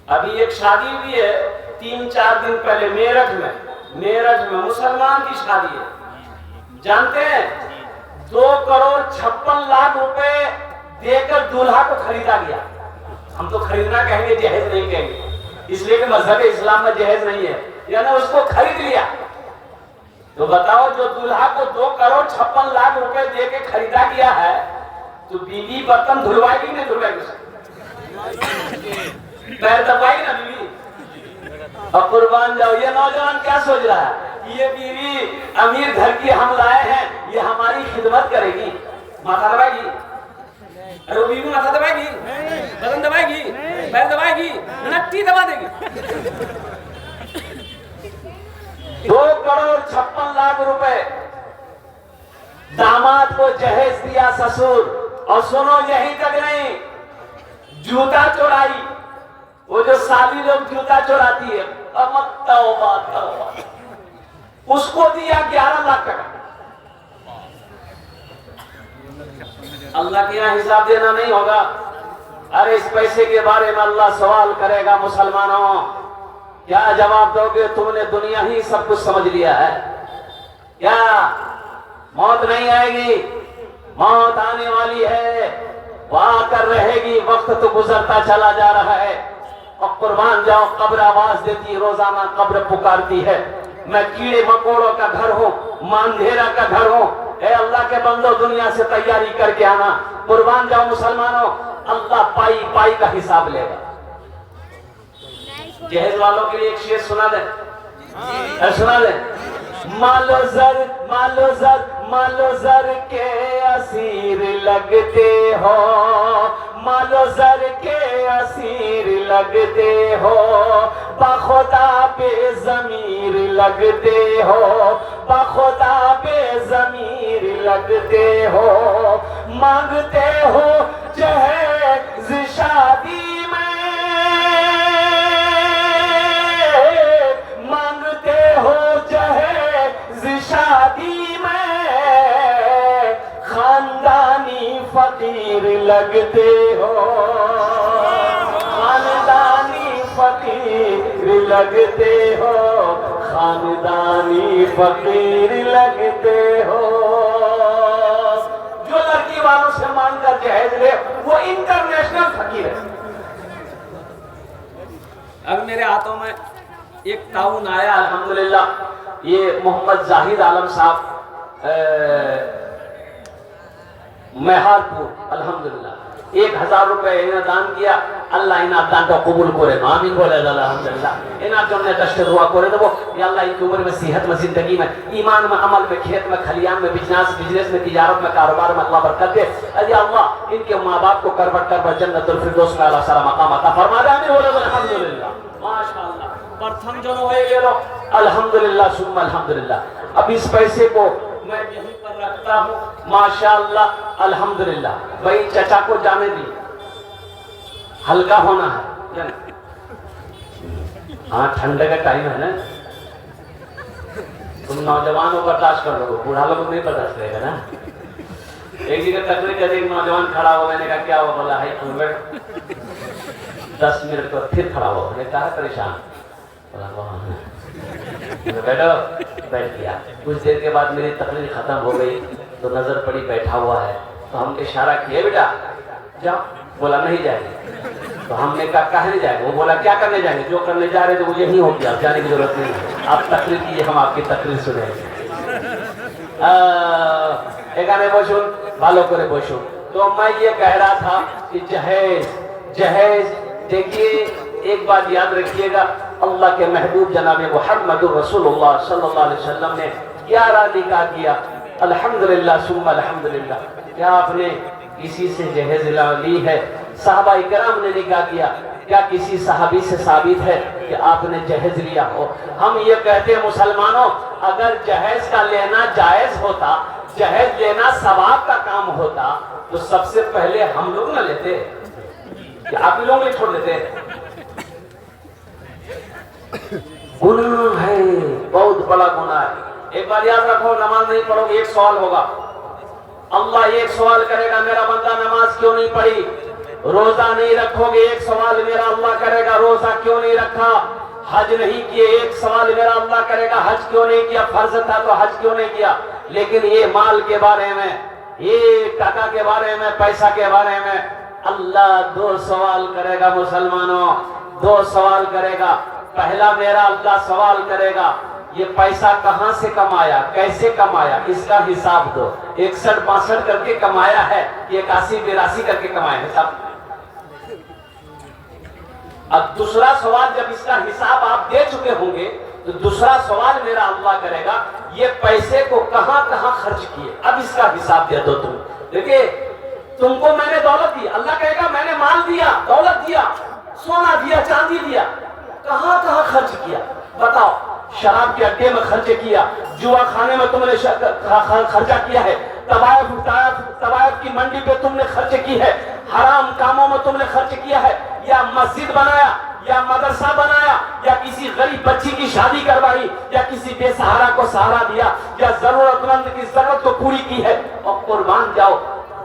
अभी एक शादी हुई है 3-4 दिन पहले मेरठ में मुसलमान की शादी है। जानते हैं 2,56,00,000 रुपए देकर दूल्हा को खरीदा गया। हम तो खरीदना कहेंगे, जहेज नहीं कहेंगे, इसलिए कि मजहब इस्लाम में जहेज नहीं है, यानी उसको खरीद लिया। तो बताओ, जो दूल्हा को 2,56,00,000 रुपए दे के खरीदा गया है, तो बीवी बर्तन धुलवाएगी नहीं धुलवाएगी? पैर दबाएगी ना बीवी? और कुर्बान जाओ, ये नौजवान क्या सोच रहा है, ये बीवी अमीर घर की हम लाए हैं, ये हमारी खिदमत करेगी, माथा दबाएगी? अरे वो बीवी माथा दबाएगी, बदन दबाएगी, पैर दबाएगी, नट्टी दबा देगी। 2,56,00,000 रुपए दामाद को जहेज दिया ससुर। और सुनो, यहीं तक नहीं, जूता चोराई। वो जो साली लोग जूता चोराती है, उसको दिया 11 लाख टका। अल्लाह के यहाँ हिसाब देना नहीं होगा। अरे इस पैसे के बारे में अल्लाह सवाल करेगा। मुसलमानों, क्या जवाब दोगे? तुमने दुनिया ही सब कुछ समझ लिया है क्या? मौत नहीं आएगी, मौत आने वाली है, वो आकर रहेगी। वक्त तो गुजरता चला जा रहा है। और कुर्बान जाओ, कब्र आवाज देती है, रोजाना कब्र पुकारती है, मैं कीड़े मकोड़ों का घर हूँ, मांधेरा का घर हूँ। ए अल्लाह के बंदो, दुनिया से तैयारी करके आना। कुर्बान जाओ मुसलमानों, अल्लाह पाई पाई का हिसाब लेगा। जहेज वालों के लिए एक शेर सुना दे, सुना दे। मालो जर के असीर लगते हो, मालो जर के असीर लगते हो, बखुदा बेज़मीर लगते हो, बखुदा बेज़मीर लगते हो। मांगते हो जहेज शादी में, मांगते हो जहेज शादी में, खानदानी फकीर लगते हो, खानदानी फकीर लगते हो, खानदानी फकीर लगते हो। जो लड़की वालों से मांगकर जहेज ले, वो इंटरनेशनल फकीर है। अब मेरे हाथों में एक ताउन आया, अल्हम्दुलिल्लाह। ये मोहम्मद जाहिद आलम साहब मेहारपुर, अल्हम्दुलिल्लाह 1,000 रुपए इन्हें दान किया। अल्लाह इना दान को कबूल करे, आमीन बोले अल्हम्दुलिल्लाह। इना जो ने कष्ट दुआ करे तो या अल्लाह इनकी उम्र में, सेहत में, जिंदगी में, ईमान में, अमल में, खेत में, खलियान में, बिजनेस में, तिजारत में, कारोबार में अल्लाह बरकत दे। अरे अल्लाह इनके माँ बाप को करबट जन्नतुल फिरदौस में अल्लाह सारा मकाम अता फरमा दे, आमीन बोले अल्हम्दुलिल्लाह। माशाअल्लाह, प्रथम जो होए गेलो, अल्हम्दुलिल्लाह सुम्मा अल्हम्दुलिल्लाह। अब इस पैसे को मैं यहीं पर रखता हूँ, माशाअल्लाह अल्हम्दुलिल्लाह। भाई चचा को जाने दी, हल्का होना है। हाँ, ठंडे का टाइम है ना, तुम नौजवानों बर्दाश्त कर लो, बूढ़ा लोग नहीं बर्दाश्त करेगा ना। एक जगह तकरीर कर, एक नौजवान खड़ा हो, मैंने कहा क्या हुआ? बोला है 10 मिनट को फिर खड़ा हो। मैंने कहा परेशान, बैठो, बैठ गया। कुछ देर के बाद मेरी तकरीर खत्म हो गई तो नजर पड़ी बैठा हुआ है, तो हमने इशारा किया बेटा जाओ। बोला नहीं जाएंगे। तो हमने कहा कहाँ जाएंगे? वो बोला क्या करने जाएंगे? जो करने जा रहे थे वो यही हो गया, अब जाने की जरूरत नहीं है, आप तकरीर कीजिए, हम आपकी तकरीर सुनेंगे। এখানে বসুন, ভালো করে বসুন। तो मैं ये कह रहा था कि जहेज देखिए, एक बात याद रखिएगा, अल्लाह के महबूब जनाब मुहम्मद रसूलुल्लाह सल्लल्लाहु अलैहि वसल्लम ने 11 निकाह किया। अल्हम्दुलिल्लाह सुम्मा अल्हम्दुलिल्लाह। क्या आपने किसी से जहेज ली है? साहबा इकराम ने निकाह किया। क्या किसी सहाबी से साबित है कि आपने जहेज लिया हो? हम ये कहते हैं मुसलमानों, अगर जहेज का लेना जायज होता, जहेज लेना सवाब का काम होता, तो सबसे पहले हम लोग ना लेते, कि आप लोग नहीं छोड़ देते? गुनाह है, बहुत बड़ा गुनाह है। एक बार याद रखो, नमाज नहीं पढ़ोगे एक सवाल होगा, अल्लाह एक सवाल करेगा, मेरा बंदा नमाज क्यों नहीं पढ़ी? रोजा नहीं रखोगे एक सवाल मेरा अल्लाह करेगा, रोजा क्यों नहीं रखा, हज नहीं किए, एक सवाल मेरा अल्लाह करेगा हज क्यों नहीं किया, फर्ज था तो हज क्यों नहीं किया। लेकिन ये माल के बारे में, ये टका के बारे में, पैसा के बारे में अल्लाह दो सवाल करेगा मुसलमानों, दो सवाल करेगा। पहला मेरा अल्लाह सवाल करेगा ये पैसा कहां से कमाया, कैसे कमाया, इसका हिसाब दो। 61-62 करके कमाया है कि 81-82 करके कमाया है सब। अब दूसरा सवाल जब इसका हिसाब आप दे चुके होंगे तो दूसरा सवाल मेरा अल्लाह करेगा ये पैसे को कहां कहां खर्च किए, अब इसका हिसाब दे दो तुम। देखिए तुमको मैंने दौलत दी, अल्लाह कहेगा मैंने माल दिया, दौलत दिया, सोना दिया, चांदी दिया, कहां कहां खर्च किया बताओ। शराब के अड्डे में खर्च किया, जुआ खाने में तुमने खर्चा किया है, तवायफ की मंडी पे तुमने खर्च की है, हराम कामों में तुमने खर्च किया है, या मस्जिद बनाया, या मदरसा बनाया, या किसी गरीब बच्ची की शादी करवाई, या किसी बेसहारा को सहारा दिया, या जरूरतमंद की जरूरत को पूरी की है, और कुर्बान जाओ।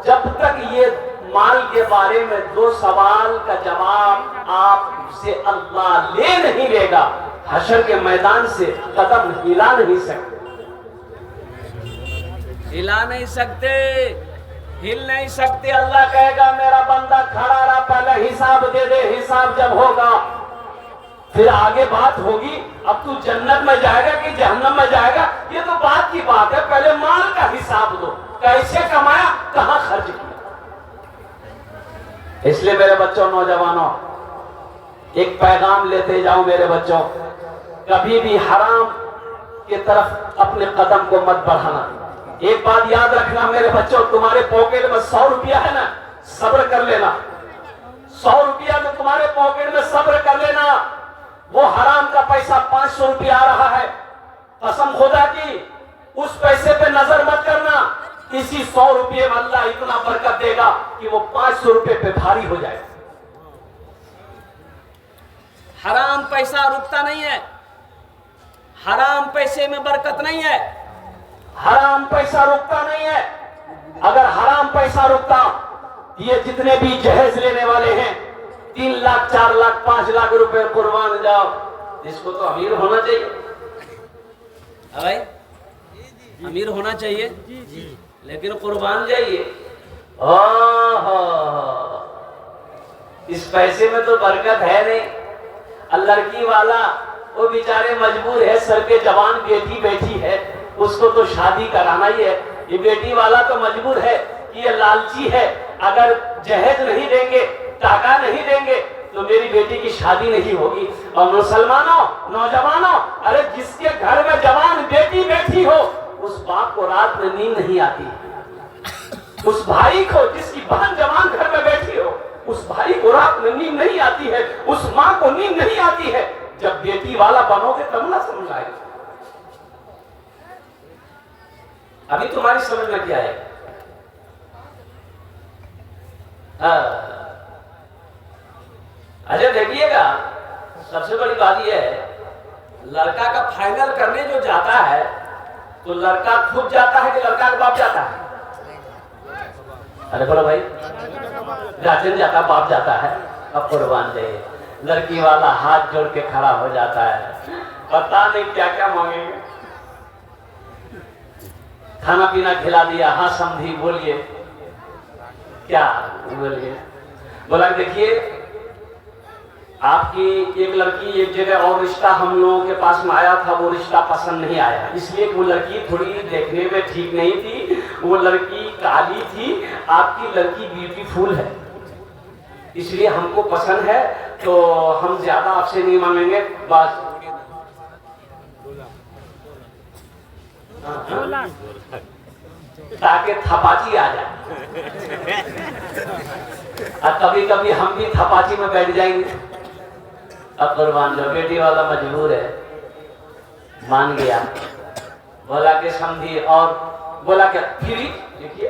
जब तक ये माल के बारे में दो सवाल का जवाब आपसे अल्लाह ले नहीं लेगा, हशर के मैदान से कदम हिला नहीं सकते, हिला नहीं सकते, हिल नहीं सकते। अल्लाह कहेगा मेरा बंदा खड़ा रहा, पहले हिसाब दे दे, हिसाब जब होगा फिर आगे बात होगी। अब तू जन्नत में जाएगा कि जहन्नम में जाएगा ये तो बात की बात है, पहले माल का हिसाब दो, कैसे कमाया, कहां खर्च किया। इसलिए मेरे बच्चों, नौजवानों, एक पैगाम लेते जाओ मेरे बच्चों, कभी भी हराम की तरफ अपने कदम को मत बढ़ाना। एक बात याद रखना मेरे बच्चों, तुम्हारे पॉकेट में 100 रुपया है ना, सब्र कर लेना। 100 रुपया तो तुम्हारे पॉकेट में, सब्र कर लेना। वो हराम का पैसा 500 रुपया आ रहा है, कसम खुदा की उस पैसे पे नजर मत करना। इसी 100 रुपये में अल्लाह इतना बरकत देगा कि वो 500 रुपये पे भारी हो जाए। हराम पैसा रुकता नहीं है, हराम पैसे में बरकत नहीं है, हराम पैसा रुकता नहीं है। अगर हराम पैसा रुकता, ये जितने भी जहेज लेने वाले हैं 3 लाख 4 लाख 5 लाख रुपए कुर्बान जाओ, इसको तो अमीर होना चाहिए। भाई अमीर होना चाहिए, लेकिन कुर्बान जाइए, ओहो इस पैसे में तो बरकत है नहीं। लड़की वाला वो बेचारे मजबूर है, सर पे जवान बेटी बैठी है, उसको तो शादी कराना ही है। ये बेटी वाला तो मजबूर है कि ये लालची है, अगर जहेज नहीं देंगे, टाका नहीं देंगे तो मेरी बेटी की शादी नहीं होगी। और मुसलमानों, नौजवानों, अरे जिसके घर में जवान बेटी बैठी हो उस बाप को रात में नींद नहीं आती, उस भाई को जिसकी बहन जवान घर में बैठी हो उस भाई को रात में नींद नहीं आती है, उस माँ को नींद नहीं आती है। जब बेटी वाला बनोगे तब ना समझ आएगा। अभी तुम्हारी समझ में क्या है? अजय देखिएगा, सबसे बड़ी बात यह है, लड़का का फाइनल करने जो जाता है तो लड़का खुद जाता है कि लड़का का बाप जाता है? अरे बोलो भाई, गार्जियन जाता, बाप जाता है। अब कुर्बान दे, लड़की वाला हाथ जोड़ के खड़ा हो जाता है, पता नहीं क्या क्या मांगेंगे। खाना पीना खिला दिया, हाँ समझी, बोलिए क्या बोलिए। बोला देखिए आपकी एक लड़की एक जगह और रिश्ता हम लोगों के पास में आया था, वो रिश्ता पसंद नहीं आया, इसलिए वो लड़की थोड़ी देखने में ठीक नहीं थी, वो लड़की काली थी, आपकी लड़की ब्यूटीफुल है, इसलिए हमको पसंद है, तो हम ज्यादा आपसे नहीं मांगेंगे बस। ताकि थपाची आ जाए। और कभी कभी हम भी थपाची में बैठ जाएंगे। अब कुर्बान जो बेटी वाला मजबूर है, मान गया, बोला कि समझी, और बोला कि फ्रिज देखिए,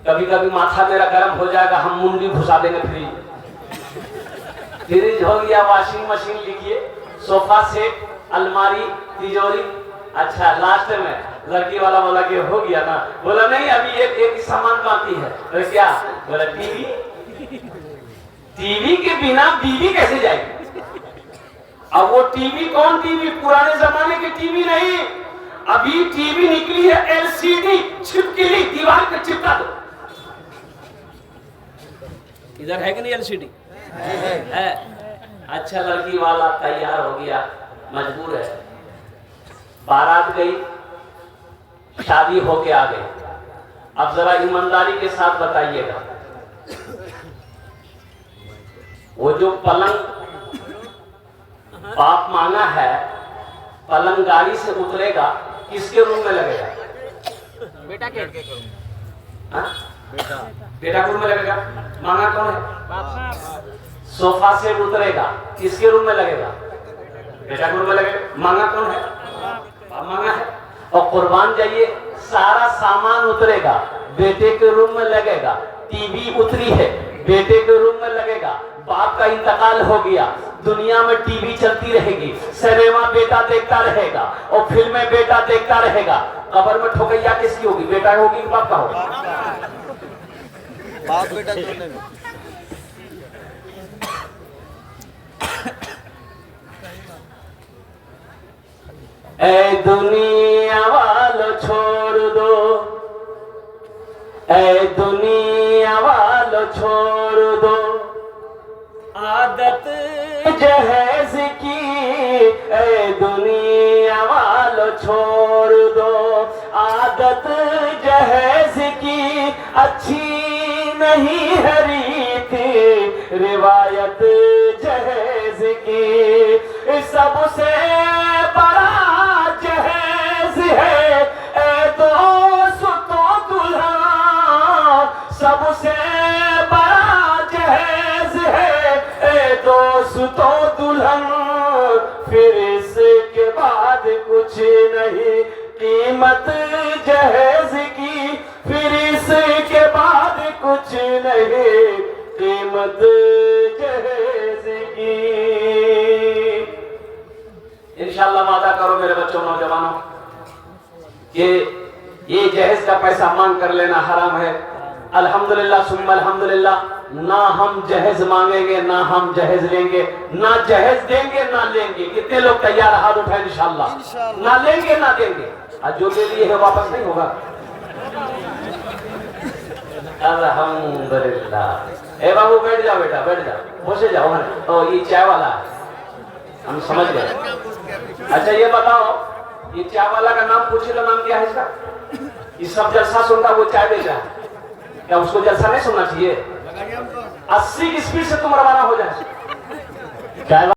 कभी कभी माथा मेरा गर्म हो जाएगा, हम मुंडी घुसा देंगे फ्रिज हो गया, वॉशिंग मशीन लिखिए, सोफा सेट, अलमारी, तिजोरी। अच्छा लास्ट में लड़की वाला बोला कि हो गया ना, बोला नहीं अभी एक सामान बाकी है। तो क्या बोला? टीवी। टीवी के बिना बीवी कैसे जाएगी? अब वो टीवी कौन टीवी, पुराने जमाने की टीवी नहीं, अभी टीवी निकली है एलसीडी, छिपकली, दीवार पे चिपका दो। इधर है कि नहीं एलसीडी? है। अच्छा, लड़की वाला तैयार हो गया, मजबूर है, बारात गई, शादी होके आ गई। अब जरा ईमानदारी के साथ बताइएगा, वो जो पलंग बाप मांगा है, पलंग गाड़ी से उतरेगा, किसके रूम में लगेगा? बेटा के हाँ? बेटा के रूम में लगेगा। मांगा कौन है? सोफा से उतरेगा, किसके रूम में लगेगा? बेटा के रूम में लगेगा। मांगा कौन है? बाप मांगा है। और कुर्बान जाइए, सारा सामान उतरेगा, बेटे के रूम में लगेगा। टीवी उतरी है, बेटे के रूम में लगेगा। बाप का इंतकाल हो गया, दुनिया में टीवी चलती रहेगी, सिनेमा बेटा देखता रहेगा और फिल्में बेटा देखता रहेगा। कब्र में ठोकैया किसकी होगी? बेटा होगी कि बाप का होगा? बाप बेटा दोनों में। ऐ दुनिया वालों छोड़ दो, ऐ दुनिया वालों छोड़ दो आदत जहेज की, ऐ दुनिया वालों छोड़ दो आदत जहेज की, अच्छी नहीं है रीत रिवायत जहेज की। सबसे बड़ा जहेज है ऐ दोस्तों दुल्हा, सबसे बड़ा जहेज है ऐ दोस्तों दुल्हन। फिर इसके बाद कुछ नहीं कीमत जहेज की, फिर इसके बाद कुछ नहीं कीमत जहेज की। इंशाअल्लाह वादा करो मेरे बच्चों, नौजवानों, कि ये जहेज का पैसा मांग कर लेना हराम है। अल्हम्दुलिल्लाह सुम्मा अल्हम्दुलिल्लाह, ना हम जहेज मांगेंगे, ना हम जहेज लेंगे, ना जहेज देंगे ना लेंगे। कितने लोग तैयार? हाथ उठाए इंशाअल्लाह। ना लेंगे ना देंगे, और जो ले लिए है वापस नहीं होगा। अल्हम्दुलिल्लाह। ए बाबू बैठ जाओ, बेटा बैठ जाओ, बसे जाओ। तो ये चाय वाला है, हम समझ गए। अच्छा ये बताओ, ये चाय वाला का नाम पूछे तो नाम क्या है इसका? ये सब जलसा सुनता वो चाय बेच रहा है, क्या उसको जलसा नहीं सुनना चाहिए? 80 की स्पीड से तुम रवाना हो जाए।